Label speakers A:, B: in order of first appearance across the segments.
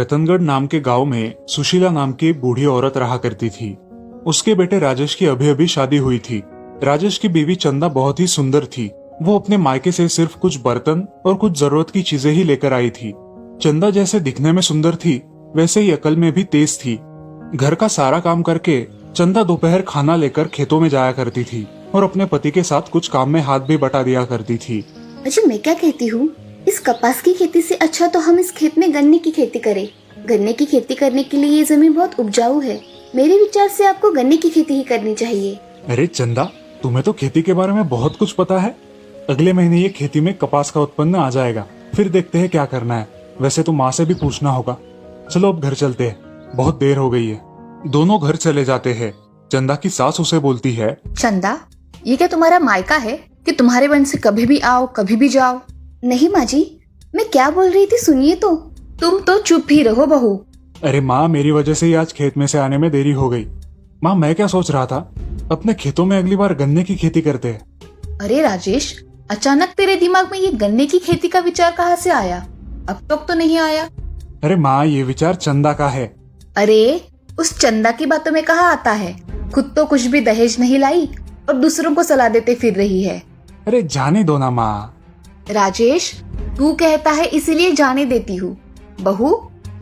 A: रतनगढ़ नाम के गांव में सुशीला नाम की एक बूढ़ी औरत रहा करती थी। उसके बेटे राजेश की अभी अभी शादी हुई थी। राजेश की बीवी चंदा बहुत ही सुंदर थी। वो अपने मायके से सिर्फ कुछ बर्तन और कुछ जरूरत की चीजें ही लेकर आई थी। चंदा जैसे दिखने में सुंदर थी, वैसे ही अकल में भी तेज थी। घर का सारा काम करके चंदा दोपहर खाना लेकर खेतों में जाया करती थी और अपने पति के साथ कुछ काम में हाथ भी बटा दिया करती थी।
B: अच्छा, मैं क्या कहती हूँ, इस कपास की खेती से अच्छा तो हम इस खेत में गन्ने की खेती करें। गन्ने की खेती करने के लिए ये जमीन बहुत उपजाऊ है। मेरे विचार से आपको गन्ने की खेती ही करनी चाहिए।
A: अरे चंदा, तुम्हें तो खेती के बारे में बहुत कुछ पता है। अगले महीने ये खेती में कपास का उत्पन्न आ जाएगा, फिर देखते हैं क्या करना है। वैसे तो माँ से भी पूछना होगा। चलो अब घर चलते हैं, बहुत देर हो गई है। दोनों घर चले जाते हैं। चंदा की सास उसे बोलती है,
C: चंदा, ये क्या तुम्हारा मायका है कि तुम्हारे वन से कभी भी आओ कभी भी जाओ?
B: नहीं माँ जी, मैं क्या बोल रही थी सुनिए तो।
C: तुम तो चुप ही रहो बहू।
A: अरे माँ, मेरी वजह से ही आज खेत में से आने में देरी हो गई। माँ, मैं क्या सोच रहा था, अपने खेतों में अगली बार गन्ने की खेती करते हैं।
C: अरे राजेश, अचानक तेरे दिमाग में ये गन्ने की खेती का विचार कहाँ से आया? अब तक तो नहीं आया।
A: अरे माँ, ये विचार चंदा का है।
C: अरे उस चंदा की बातों में कहाँ आता है? खुद तो कुछ भी दहेज नहीं लाई और दूसरों को सलाह देते फिर रही है।
A: अरे जाने दो ना माँ।
C: राजेश, तू कहता है इसीलिए जाने देती हूँ। बहू,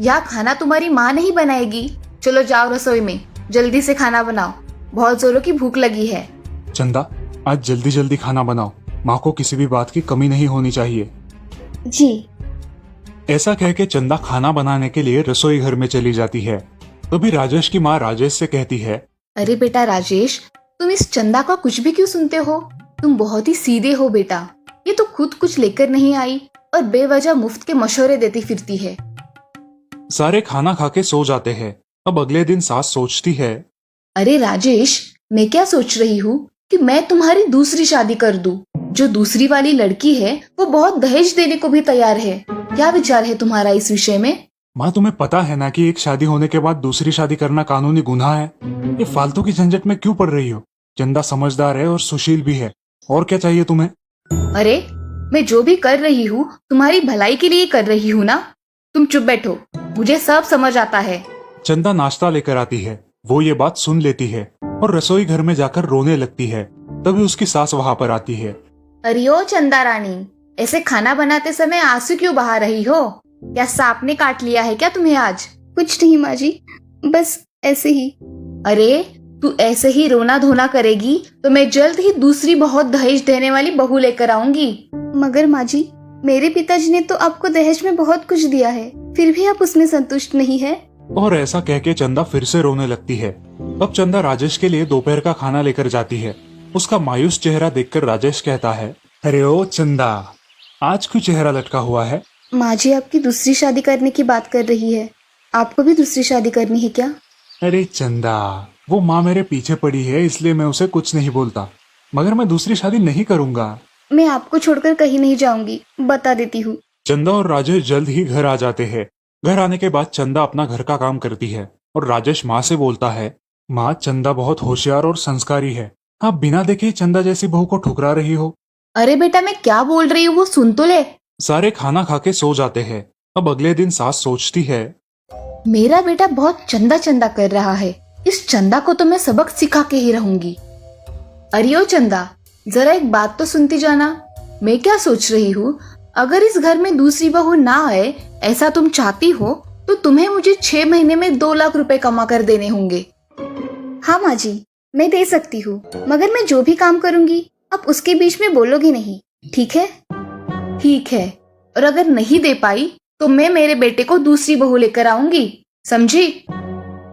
C: यह खाना तुम्हारी माँ नहीं बनाएगी। चलो जाओ रसोई में, जल्दी से खाना बनाओ, बहुत जोरों की भूख लगी है।
A: चंदा, आज जल्दी जल्दी खाना बनाओ, माँ को किसी भी बात की कमी नहीं होनी चाहिए।
B: जी।
A: ऐसा कह के चंदा खाना बनाने के लिए रसोई घर में चली जाती है। तभी राजेश की माँ राजेश से कहती है,
C: अरे बेटा राजेश, तुम इस चंदा का कुछ भी क्यों सुनते हो? तुम बहुत ही सीधे हो बेटा। ये तो खुद कुछ लेकर नहीं आई और बेवजह मुफ्त के मशवरे देती फिरती है।
A: सारे खाना खा के सो जाते हैं। अब अगले दिन सास सोचती है,
C: अरे राजेश, मैं क्या सोच रही हूँ कि मैं तुम्हारी दूसरी शादी कर दूं। जो दूसरी वाली लड़की है वो बहुत दहेज देने को भी तैयार है। क्या विचार है तुम्हारा इस विषय में?
A: माँ, तुम्हें पता है ना कि एक शादी होने के बाद दूसरी शादी करना कानूनी गुनाह है। ये फालतू की झंझट में क्यों पड़ रही हो? चंदा समझदार है और सुशील भी है। और क्या चाहिए तुम्हें?
C: अरे मैं जो भी कर रही हूँ तुम्हारी भलाई के लिए कर रही हूँ ना। तुम चुप बैठो, मुझे सब समझ आता है।
A: चंदा नाश्ता लेकर आती है। वो ये बात सुन लेती है और रसोई घर में जाकर रोने लगती है। तभी उसकी सास वहाँ पर आती है।
C: अरे ओ चंदा रानी, ऐसे खाना बनाते समय आंसू क्यों बहा रही हो? क्या सांप ने काट लिया है क्या तुम्हें आज?
B: कुछ नहीं माँ जी, बस ऐसे ही।
C: अरे तू ऐसे ही रोना धोना करेगी तो मैं जल्द ही दूसरी बहुत दहेज देने वाली बहू लेकर आऊंगी।
B: मगर माँ जी, मेरे पिताजी ने तो आपको दहेज में बहुत कुछ दिया है, फिर भी आप उसमें संतुष्ट नहीं है।
A: और ऐसा कह के चंदा फिर से रोने लगती है। अब चंदा राजेश के लिए दोपहर का खाना लेकर जाती है। उसका मायूस चेहरा देखकर राजेश कहता है, अरे ओ चंदा, आज क्यों चेहरा लटका हुआ है?
B: माँ जी आपकी दूसरी शादी करने की बात कर रही है। आपको भी दूसरी शादी करनी है क्या?
A: अरे चंदा, वो माँ मेरे पीछे पड़ी है इसलिए मैं उसे कुछ नहीं बोलता, मगर मैं दूसरी शादी नहीं करूंगा।
B: मैं आपको छोड़कर कहीं नहीं जाऊंगी, बता देती हूँ।
A: चंदा और राजेश जल्द ही घर आ जाते हैं। घर आने के बाद चंदा अपना घर का काम करती है और राजेश माँ से बोलता है, माँ, चंदा बहुत होशियार और संस्कारी है। आप बिना देखे चंदा जैसी बहू को ठुकरा रही हो।
C: अरे बेटा, मैं क्या बोल रही हूँ वो सुन तो ले।
A: सारे खाना खा के सो जाते हैं। अब अगले दिन सास सोचती है,
C: मेरा बेटा बहुत चंदा चंदा कर रहा है। इस चंदा को तो मैं सबक सिखा के ही रहूंगी। अरे ओ चंदा, जरा एक बात तो सुनती जाना। मैं क्या सोच रही हूँ, अगर इस घर में दूसरी बहू ना आए ऐसा तुम चाहती हो तो तुम्हें मुझे 6 महीने में 2 लाख रुपए कमा कर देने होंगे।
B: हाँ माँ जी, मैं दे सकती हूँ, मगर मैं जो भी काम करूँगी आप उसके बीच में बोलोगी नहीं, ठीक है?
C: ठीक है, और अगर नहीं दे पाई तो मैं मेरे बेटे को दूसरी बहू लेकर आऊंगी, समझी?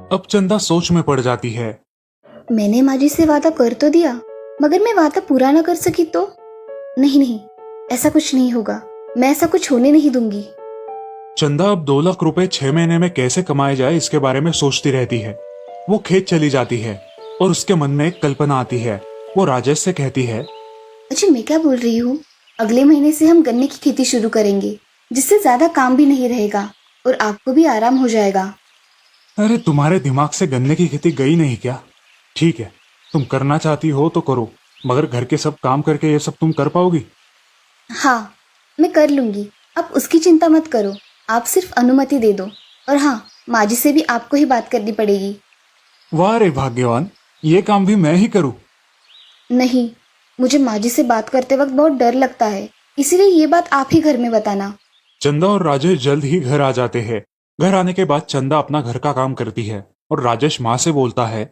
A: अब चंदा सोच में पड़ जाती है।
B: मैंने माँ जी से वादा कर तो दिया, मगर मैं वादा पूरा न कर सकी तो? नहीं नहीं, ऐसा कुछ नहीं होगा। मैं ऐसा कुछ होने नहीं दूंगी।
A: चंदा अब 2 लाख रुपए 6 महीने में कैसे कमाए जाए इसके बारे में सोचती रहती है। वो खेत चली जाती है और उसके मन में एक कल्पना आती है। वो राजेश से कहती है,
B: अच्छा, मैं क्या बोल रही हूँ, अगले महीने से हम गन्ने की खेती शुरू करेंगे, जिससे ज्यादा काम भी नहीं रहेगा और आपको भी आराम हो जाएगा।
A: अरे तुम्हारे दिमाग से गन्ने की खेती गई नहीं क्या? ठीक है, तुम करना चाहती हो तो करो, मगर घर के सब काम करके ये सब तुम कर पाओगी?
B: हाँ, मैं कर लूंगी, आप उसकी चिंता मत करो, आप सिर्फ अनुमति दे दो। और हाँ, माँ जी से भी आपको ही बात करनी पड़ेगी।
A: वाह रे भाग्यवान, ये काम भी मैं ही करूं।
B: नहीं, मुझे माँ जी से बात करते वक्त बहुत डर लगता है, इसीलिए ये बात आप ही घर में बताना।
A: चंदा और राजेश जल्द ही घर आ जाते हैं। घर आने के बाद चंदा अपना घर का काम करती है और राजेश माँ से बोलता है,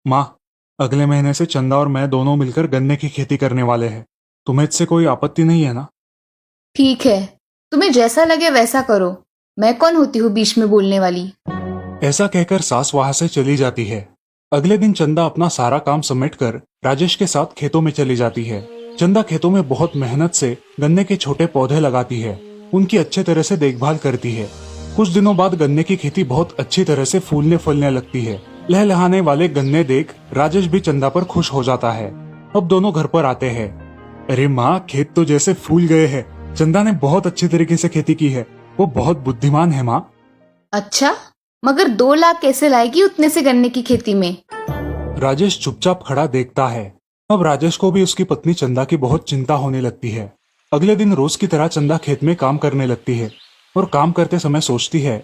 A: माँ, अगले महीने से चंदा और मैं दोनों मिलकर गन्ने की खेती करने वाले हैं। तुम्हें इससे कोई आपत्ति नहीं है ना?
C: ठीक है, तुम्हें जैसा लगे वैसा करो, मैं कौन होती हूँ बीच में बोलने वाली।
A: ऐसा कहकर सास वहां से चली जाती है। अगले दिन चंदा अपना सारा काम समेटकर राजेश के साथ खेतों में चली जाती है। चंदा खेतों में बहुत मेहनत से गन्ने के छोटे पौधे लगाती है, उनकी अच्छे तरह से देखभाल करती है। कुछ दिनों बाद गन्ने की खेती बहुत अच्छी तरह से फूलने फलने लगती है। लहलहाने वाले गन्ने देख राजेश भी चंदा पर खुश हो जाता है। अब दोनों घर पर आते हैं। अरे माँ, खेत तो जैसे फूल गए हैं। चंदा ने बहुत अच्छी तरीके से खेती की है, वो बहुत बुद्धिमान है माँ।
C: अच्छा, मगर 2 लाख कैसे लाएगी उतने से गन्ने की खेती में?
A: राजेश चुपचाप खड़ा देखता है। अब राजेश को भी उसकी पत्नी चंदा की बहुत चिंता होने लगती है। अगले दिन रोज की तरह चंदा खेत में काम करने लगती है और काम करते समय सोचती है,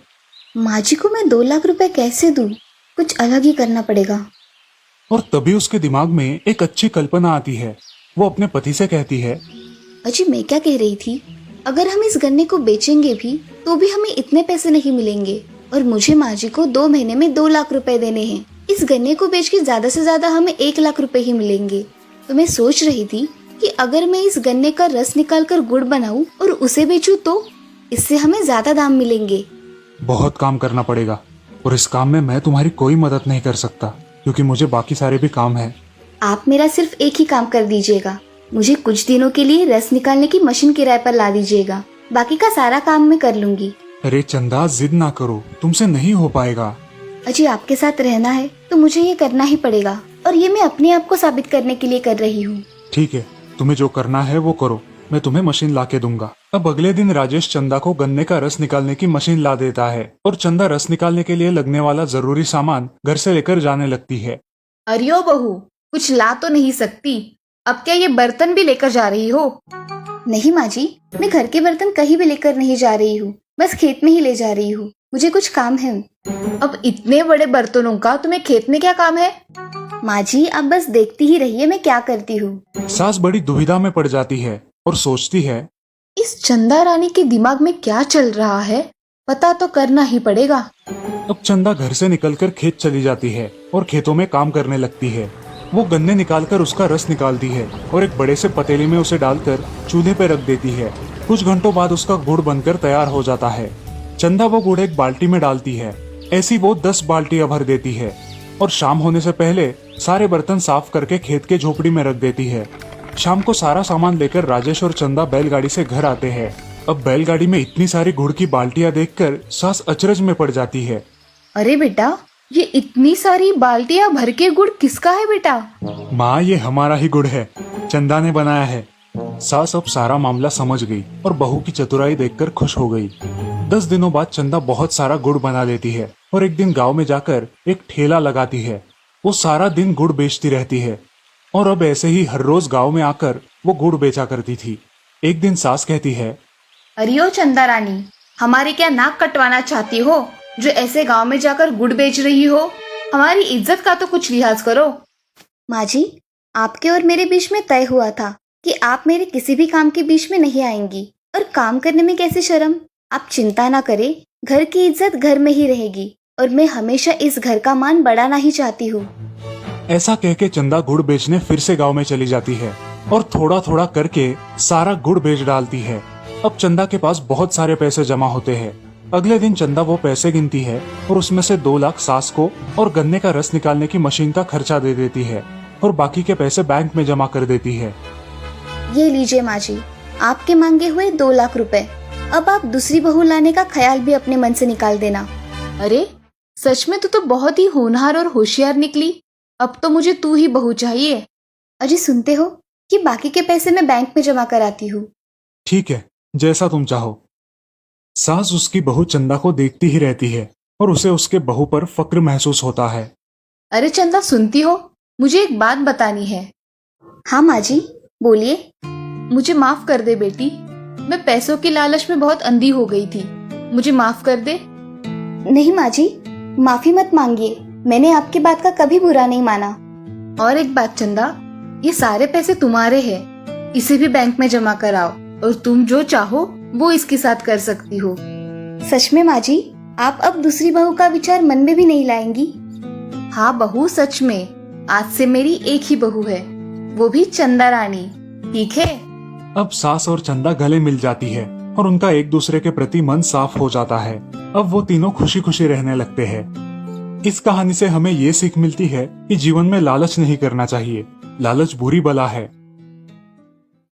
B: माँ जी को मैं 2 लाख रुपए कैसे दूं? कुछ अलग ही करना पड़ेगा।
A: और तभी उसके दिमाग में एक अच्छी कल्पना आती है। वो अपने पति से कहती है,
B: अजी, मैं क्या कह रही थी, अगर हम इस गन्ने को बेचेंगे भी तो भी हमें इतने पैसे नहीं मिलेंगे, और मुझे माँ जी को 2 महीने में 2 लाख रुपए देने हैं। इस गन्ने को बेच के ज्यादा से ज्यादा हमें 1 लाख रुपए ही मिलेंगे। तो मैं सोच रही थी कि अगर मैं इस गन्ने का रस निकाल कर गुड़ बनाऊं और उसे बेचूं तो इससे हमें ज्यादा दाम मिलेंगे।
A: बहुत काम करना पड़ेगा और इस काम में मैं तुम्हारी कोई मदद नहीं कर सकता, क्योंकि मुझे बाकी सारे भी काम है।
B: आप मेरा सिर्फ एक ही काम कर दीजिएगा, मुझे कुछ दिनों के लिए रस निकालने की मशीन किराए पर ला दीजिएगा, बाकी का सारा काम मैं कर लूंगी।
A: अरे चंदा, जिद ना करो, तुमसे नहीं हो पाएगा।
B: अजी, आपके साथ रहना है तो मुझे ये करना ही पड़ेगा, और ये मैं अपने आप को साबित करने के लिए कर रही हूँ।
A: ठीक है, तुम्हें जो करना है वो करो, मैं तुम्हें मशीन ला के दूंगा। अब अगले दिन राजेश चंदा को गन्ने का रस निकालने की मशीन ला देता है और चंदा रस निकालने के लिए लगने वाला जरूरी सामान घर से लेकर जाने लगती है।
C: अरे ओ बहू, कुछ ला तो नहीं सकती? अब क्या ये बर्तन भी लेकर जा रही हो?
B: नहीं माँ जी, मैं घर के बर्तन कहीं भी लेकर नहीं जा रही हूँ, बस खेत में ही ले जा रही हूँ, मुझे कुछ काम है।
C: अब इतने बड़े बर्तनों का तुम्हें खेत में क्या काम है?
B: माँ जी, आप बस देखती ही रहिए मैं क्या करती हूँ।
A: सास बड़ी दुविधा में पड़ जाती है और सोचती है,
C: इस चंदा रानी के दिमाग में क्या चल रहा है, पता तो करना ही पड़ेगा।
A: अब चंदा घर से निकलकर खेत चली जाती है और खेतों में काम करने लगती है। वो गन्ने निकालकर उसका रस निकालती है और एक बड़े से पतीले में उसे डालकर चूल्हे पे रख देती है। कुछ घंटों बाद उसका गुड़ बनकर तैयार हो जाता है। चंदा वो गुड़ एक बाल्टी में डालती है। ऐसी वो 10 बाल्टियां भर देती है और शाम होने से पहले सारे बर्तन साफ करके खेत के झोपड़ी में रख देती है। शाम को सारा सामान लेकर राजेश और चंदा बैलगाड़ी से घर आते हैं। अब बैलगाड़ी में इतनी सारी गुड़ की बाल्टियां देखकर सास अचरज में पड़ जाती है।
C: अरे बेटा, ये इतनी सारी बाल्टियां भर के गुड़ किसका है बेटा?
A: माँ, ये हमारा ही गुड़ है, चंदा ने बनाया है। सास अब सारा मामला समझ गई और बहू की चतुराई देखकर खुश हो गई। 10 दिनों बाद चंदा बहुत सारा गुड़ बना लेती है और एक दिन गांव में जाकर एक ठेला लगाती है। वो सारा दिन गुड़ बेचती रहती है और अब ऐसे ही हर रोज गांव में आकर वो गुड़ बेचा करती थी। एक दिन सास कहती है,
C: अरे ओ चंदा रानी, हमारी क्या नाक कटवाना चाहती हो जो ऐसे गांव में जाकर गुड़ बेच रही हो? हमारी इज्जत का तो कुछ लिहाज करो।
B: माँ जी, आपके और मेरे बीच में तय हुआ था कि आप मेरे किसी भी काम के बीच में नहीं आएंगी, और काम करने में कैसी शर्म। आप चिंता ना करें, घर की इज्जत घर में ही रहेगी और मैं हमेशा इस घर का मान बढ़ाना ही चाहती हूँ।
A: ऐसा कह के चंदा गुड़ बेचने फिर से गांव में चली जाती है और थोड़ा थोड़ा करके सारा गुड़ बेच डालती है। अब चंदा के पास बहुत सारे पैसे जमा होते हैं। अगले दिन चंदा वो पैसे गिनती है और उसमें से 2 लाख सास को और गन्ने का रस निकालने की मशीन का खर्चा दे देती है और बाकी के पैसे बैंक में जमा कर देती है।
B: ये लीजिए माँ जी, आपके मांगे हुए 2 लाख रुपए। अब आप दूसरी बहू लाने का ख्याल भी अपने मन से निकाल देना।
C: अरे सच में तू तो बहुत ही होनहार और होशियार निकली। अब तो मुझे तू ही बहू चाहिए।
B: अजी, सुनते हो कि बाकी के पैसे मैं बैंक में जमा कराती हूँ।
A: ठीक है, जैसा तुम चाहो। सास उसकी बहू चंदा को देखती ही रहती है और उसे उसके बहू पर फक्र महसूस होता है।
C: अरे चंदा, सुनती हो? मुझे एक बात बतानी है।
B: हाँ माँ जी, बोलिए।
C: मुझे माफ कर दे बेटी, मैं पैसों की लालच में बहुत अंधी हो गई थी, मुझे माफ कर दे।
B: नहीं माँ जी, माफी मत मांगिए, मैंने आपकी बात का कभी बुरा नहीं माना।
C: और एक बात चंदा, ये सारे पैसे तुम्हारे हैं, इसे भी बैंक में जमा कराओ और तुम जो चाहो वो इसके साथ कर सकती हो।
B: सच में माँ जी, आप अब दूसरी बहू का विचार मन में भी नहीं लाएंगी?
C: हाँ बहू, सच में आज से मेरी एक ही बहू है, वो भी चंदा रानी। ठीक है?
A: अब सास और चंदा गले मिल जाती है और उनका एक दूसरे के प्रति मन साफ हो जाता है। अब वो तीनों खुशी खुशी रहने लगते हैं। इस कहानी से हमें ये सीख मिलती है कि जीवन में लालच नहीं करना चाहिए। लालच बुरी बला है